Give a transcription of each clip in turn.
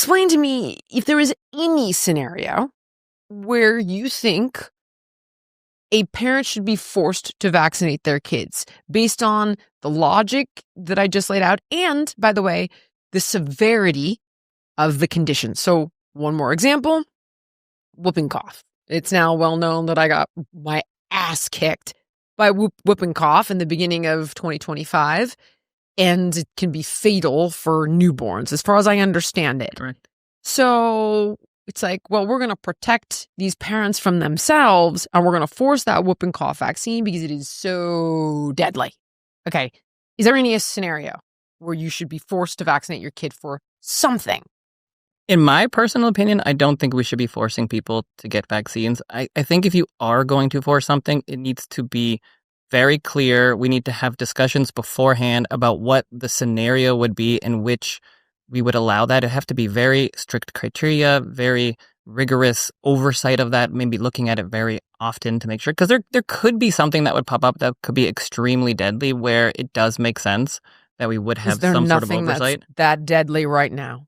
explain to me if there is any scenario where you think a parent should be forced to vaccinate their kids based on the logic that I just laid out and, by the way, the severity of the condition. So one more example, whooping cough. It's now well known that I got my ass kicked by whooping cough in the beginning of 2025, and it can be fatal for newborns, as far as I understand it. Right. So it's like, well, we're going to protect these parents from themselves, and we're going to force that whooping cough vaccine because it is so deadly. Okay. Is there any scenario where you should be forced to vaccinate your kid for something? In my personal opinion, I don't think we should be forcing people to get vaccines. I think if you are going to force something, it needs to be very clear. We need to have discussions beforehand about what the scenario would be in which we would allow that. It have to be very strict criteria, very rigorous oversight of that, maybe looking at it very often to make sure. Because there could be something that would pop up that could be extremely deadly where it does make sense that we would have some sort of oversight. That's that deadly right now?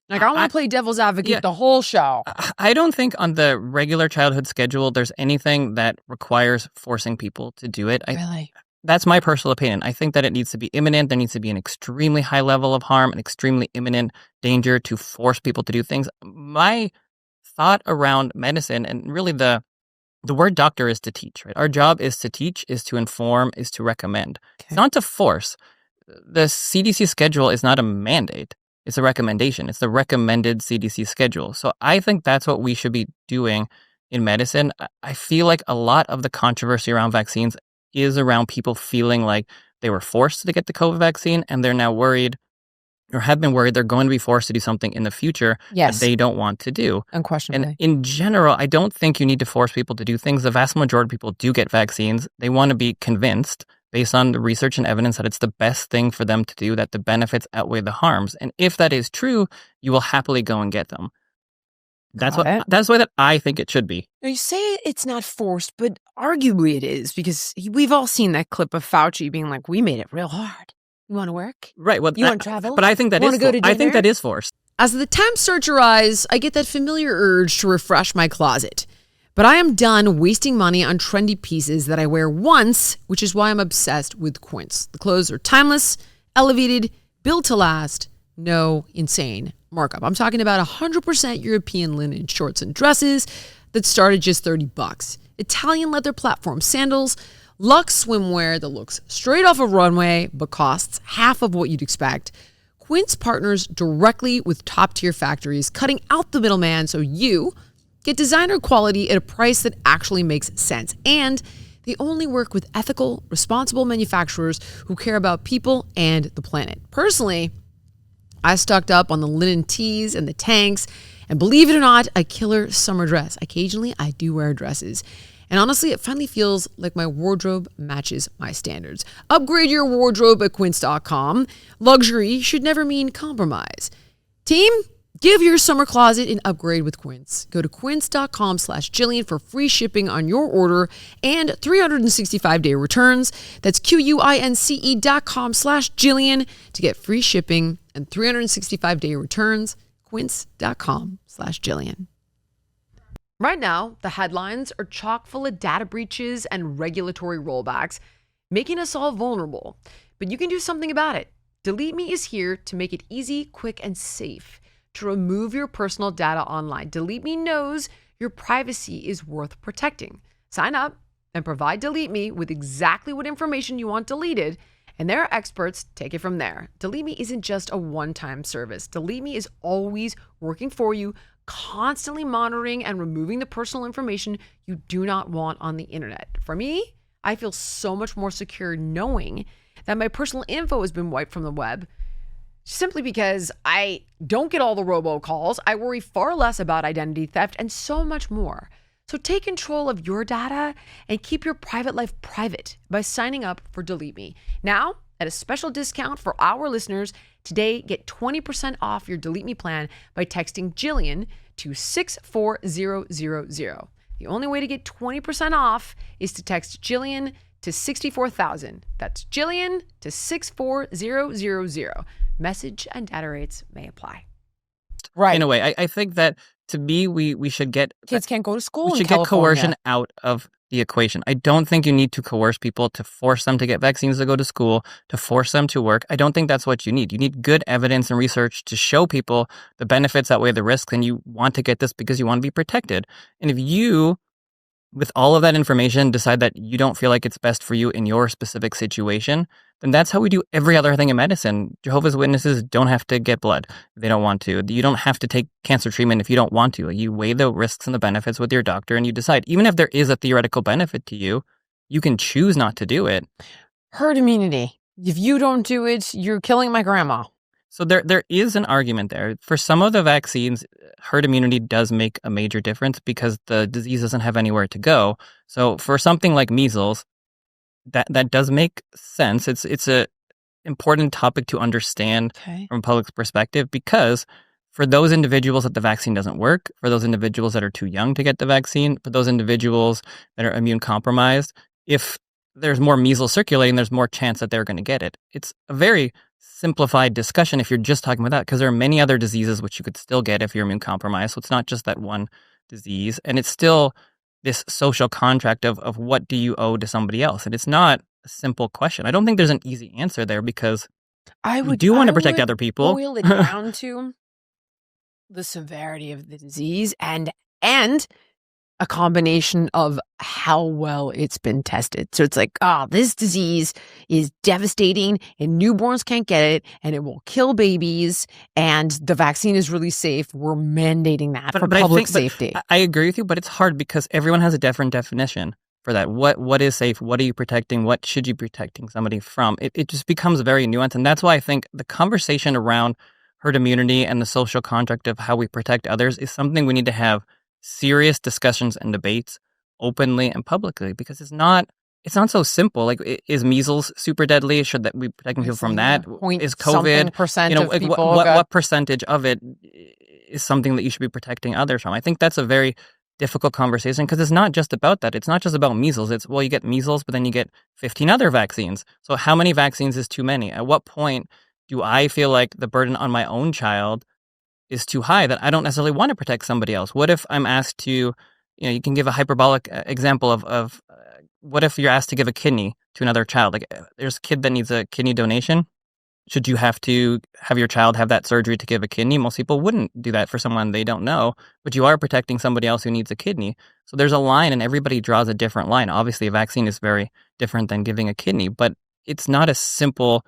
Like, I want to play devil's advocate the whole show. I don't think on the regular childhood schedule there's anything that requires forcing people to do it. Really? That's my personal opinion. I think that it needs to be imminent. There needs to be an extremely high level of harm, an extremely imminent danger to force people to do things. My thought around medicine, and really the word doctor is to teach, right? Our job is to teach, is to inform, is to recommend. Okay. It's not to force. The CDC schedule is not a mandate. It's a recommendation. It's the recommended CDC schedule. So I think that's what we should be doing in medicine. I feel like a lot of the controversy around vaccines is around people feeling like they were forced to get the COVID vaccine and they're now worried or have been worried they're going to be forced to do something in the future that they don't want to do. Unquestionably. And in general, I don't think you need to force people to do things. The vast majority of people do get vaccines. They want to be convinced based on the research and evidence that it's the best thing for them to do, that the benefits outweigh the harms. And if that is true, you will happily go and get them. That's the way that I think it should be. Now, you say it's not forced, but arguably it is, because we've all seen that clip of Fauci being like, we made it real hard. You want to work? Right. Well, you want to travel? But I think that is I think that is forced. As the temps start to rise, I get that familiar urge to refresh my closet. But I am done wasting money on trendy pieces that I wear once, which is why I'm obsessed with Quince. The clothes are timeless, elevated, built to last, no insane markup. I'm talking about 100% European linen shorts and dresses that start at just $30. Italian leather platform sandals, luxe swimwear that looks straight off a runway but costs half of what you'd expect. Quince partners directly with top-tier factories, cutting out the middleman so you get designer quality at a price that actually makes sense. And they only work with ethical, responsible manufacturers who care about people and the planet. Personally, I stocked up on the linen tees and the tanks, and believe it or not, a killer summer dress. Occasionally, I do wear dresses. And honestly, it finally feels like my wardrobe matches my standards. Upgrade your wardrobe at quince.com. Luxury should never mean compromise. Team, give your summer closet an upgrade with Quince. Go to quince.com/Jillian for free shipping on your order and 365-day returns. That's QUINCE.com/Jillian to get free shipping and 365-day returns. Quince.com/Jillian. Right now, the headlines are chock full of data breaches and regulatory rollbacks, making us all vulnerable. But you can do something about it. Delete Me is here to make it easy, quick, and safe to remove your personal data online. Delete Me knows your privacy is worth protecting. Sign up and provide Delete Me with exactly what information you want deleted, and their experts take it from there. Delete Me isn't just a one-time service. Delete Me is always working for you, constantly monitoring and removing the personal information you do not want on the internet. For me, I feel so much more secure knowing that my personal info has been wiped from the web, simply because I don't get all the robocalls. I worry far less about identity theft and so much more. So take control of your data and keep your private life private by signing up for Delete Me. Now, at a special discount for our listeners, today get 20% off your Delete Me plan by texting Jillian to 64000. The only way to get 20% off is to text Jillian to 64,000. That's Jillian to 64000. Message and data rates may apply. Right. in a way. I think that, to me, we should get Kids can't go to school we in should get California. coercion out of the equation. I don't think you need to coerce people to force them to get vaccines to go to school, to force them to work. I don't think that's what you need. You need good evidence and research to show people the benefits outweigh the risks, and you want to get this because you want to be protected. And if you, with all of that information, decide that you don't feel like it's best for you in your specific situation, then that's how we do every other thing in medicine. Jehovah's Witnesses don't have to get blood if they don't want to. You don't have to take cancer treatment if you don't want to. You weigh the risks and the benefits with your doctor and you decide. Even if there is a theoretical benefit to you, you can choose not to do it. Herd immunity. If you don't do it, you're killing my grandma. So there is an argument there. For some of the vaccines, herd immunity does make a major difference because the disease doesn't have anywhere to go. So for something like measles, that does make sense. It's a important topic to understand from a public's perspective, because for those individuals that the vaccine doesn't work, for those individuals that are too young to get the vaccine, for those individuals that are immune compromised, if there's more measles circulating, there's more chance that they're going to get it. It's a very simplified discussion if you're just talking about that, because there are many other diseases which you could still get if you're immune compromised. So it's not just that one disease. And it's still this social contract of what do you owe to somebody else. And it's not a simple question. I don't think there's an easy answer there, because we do want to protect other people. Boil it down to the severity of the disease and a combination of how well it's been tested. So it's like, this disease is devastating and newborns can't get it and it will kill babies and the vaccine is really safe. We're mandating that for public safety. I agree with you, but it's hard because everyone has a different definition for that. What is safe? What are you protecting? What should you be protecting somebody from? It just becomes very nuanced. And that's why I think the conversation around herd immunity and the social contract of how we protect others is something we need to have serious discussions and debates openly and publicly, because it's not so simple. Like, is measles super deadly? Should that we protecting people from that? Is COVID percent of people what percentage of it is something that you should be protecting others from? I think that's a very difficult conversation, because it's not just about that. It's not just about measles. It's, well, you get measles, but then you get 15 other vaccines. So how many vaccines is too many? At what point do I feel like the burden on my own child is too high that I don't necessarily want to protect somebody else? What if I'm asked to, you can give a hyperbolic example of what if you're asked to give a kidney to another child? Like, there's a kid that needs a kidney donation. Should you have to have your child have that surgery to give a kidney? Most people wouldn't do that for someone they don't know, but you are protecting somebody else who needs a kidney. So there's a line, and everybody draws a different line. Obviously, a vaccine is very different than giving a kidney, but it's not a simple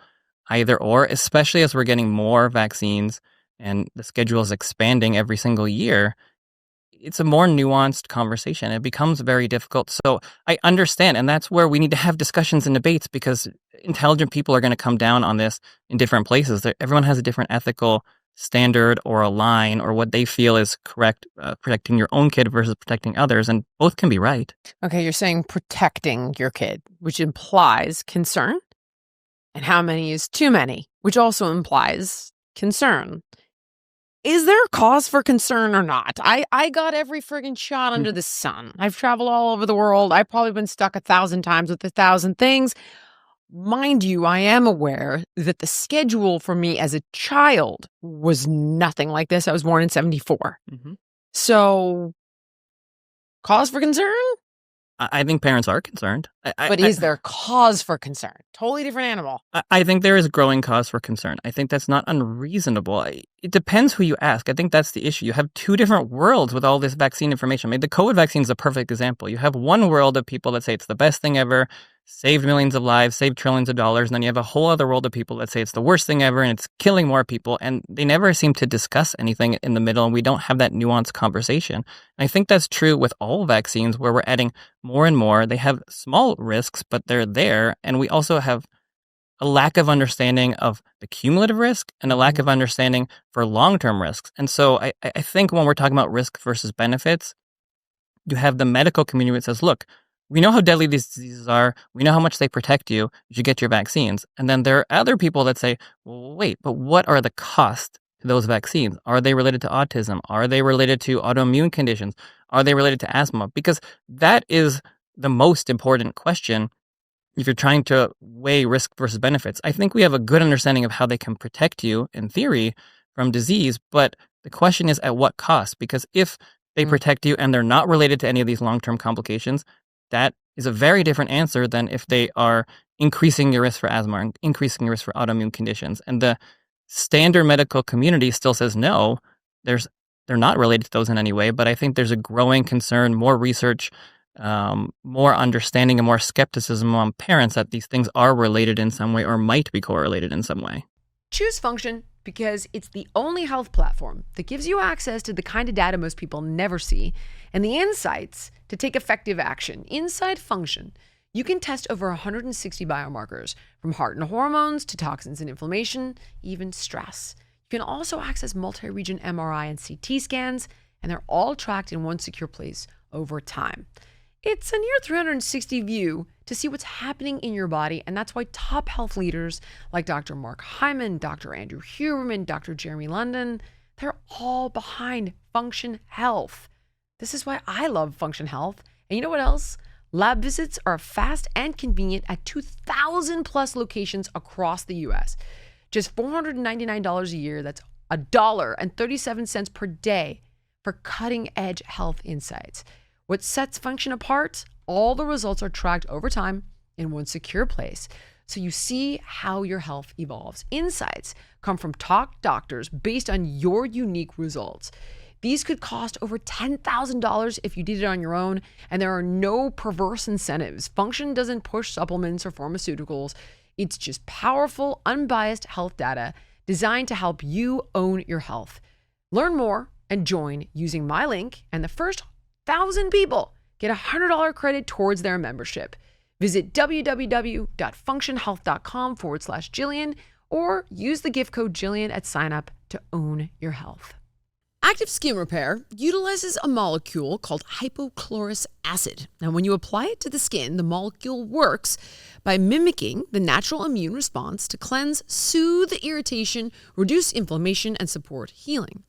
either or, especially as we're getting more vaccines and the schedule is expanding every single year. It's a more nuanced conversation. It becomes very difficult. So I understand, and that's where we need to have discussions and debates, because intelligent people are going to come down on this in different places. Everyone has a different ethical standard or a line or what they feel is correct, protecting your own kid versus protecting others, and both can be right. Okay, you're saying protecting your kid, which implies concern, and how many is too many, which also implies concern. Is there a cause for concern or not? I got every friggin' shot under the sun. I've traveled all over the world. I've probably been stuck 1,000 times with 1,000 things. Mind you, I am aware that the schedule for me as a child was nothing like this. I was born in 1974. Mm-hmm. So, cause for concern? I think parents are concerned. But is there cause for concern? Totally different animal. I think there is growing cause for concern. I think that's not unreasonable. It depends who you ask. I think that's the issue. You have two different worlds with all this vaccine information. I mean, the COVID vaccine is a perfect example. You have one world of people that say it's the best thing ever, saved millions of lives, saved trillions of dollars. And then you have a whole other world of people that say it's the worst thing ever and it's killing more people. And they never seem to discuss anything in the middle. And we don't have that nuanced conversation. And I think that's true with all vaccines, where we're adding more and more. They have small risks, but they're there. And we also have a lack of understanding of the cumulative risk and a lack of understanding for long-term risks. And so I think when we're talking about risk versus benefits, you have the medical community that says, look, we know how deadly these diseases are. We know how much they protect you. You should get your vaccines. And then there are other people that say, well, wait, but what are the costs to those vaccines? Are they related to autism? Are they related to autoimmune conditions? Are they related to asthma? Because that is the most important question if you're trying to weigh risk versus benefits. I think we have a good understanding of how they can protect you, in theory, from disease, but The question is at what cost? Because if they protect you and they're not related to any of these long-term complications, that is a very different answer than if they are increasing your risk for asthma and increasing your risk for autoimmune conditions. And the standard medical community still says no, they're not related to those in any way. But I think there's a growing concern, more research, more understanding, and more skepticism among parents that these things are related in some way or might be correlated in some way. Choose Function because it's the only health platform that gives you access to the kind of data most people never see and the insights to take effective action. Inside Function, you can test over 160 biomarkers, from heart and hormones to toxins and inflammation, even stress. You can also access multi-region MRI and CT scans, and they're all tracked in one secure place over time. It's a near 360 view to see what's happening in your body, and that's why top health leaders like Dr. Mark Hyman, Dr. Andrew Huberman, Dr. Jeremy London, they're all behind Function Health. This is why I love Function Health. And you know what else? Lab visits are fast and convenient at 2,000 plus locations across the US. Just $499 a year, that's $1.37 per day for cutting edge health insights. What sets Function apart? All the results are tracked over time in one secure place, so you see how your health evolves. Insights come from top doctors based on your unique results. These could cost over $10,000 if you did it on your own, and there are no perverse incentives. Function doesn't push supplements or pharmaceuticals. It's just powerful, unbiased health data designed to help you own your health. Learn more and join using my link, and the first 1,000 people get $100 credit towards their membership. Visit www.functionhealth.com/Jillian or use the gift code Jillian at sign up to own your health. Active Skin Repair utilizes a molecule called hypochlorous acid. Now, when you apply it to the skin, the molecule works by mimicking the natural immune response to cleanse, soothe irritation, reduce inflammation, and support healing.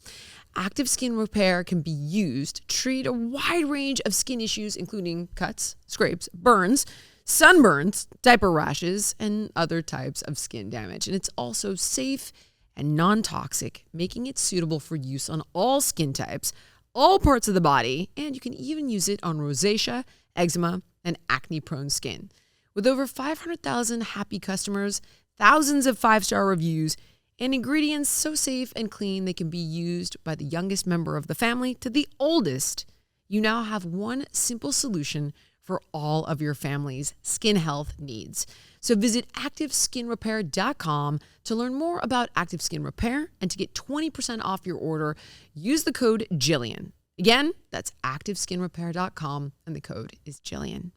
Active Skin Repair can be used to treat a wide range of skin issues, including cuts, scrapes, burns, sunburns, diaper rashes, and other types of skin damage. And it's also safe and non-toxic, making it suitable for use on all skin types, all parts of the body, and you can even use it on rosacea, eczema, and acne-prone skin. With over 500,000 happy customers, thousands of 5-star reviews, and ingredients so safe and clean they can be used by the youngest member of the family to the oldest, you now have one simple solution for all of your family's skin health needs. So visit ActiveSkinRepair.com to learn more about Active Skin Repair and to get 20% off your order. Use the code Jillian. Again, that's ActiveSkinRepair.com and the code is Jillian.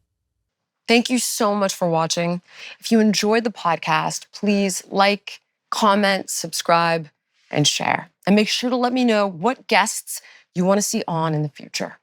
Thank you so much for watching. If you enjoyed the podcast, please like, comment, subscribe, and share. And make sure to let me know what guests you want to see on in the future.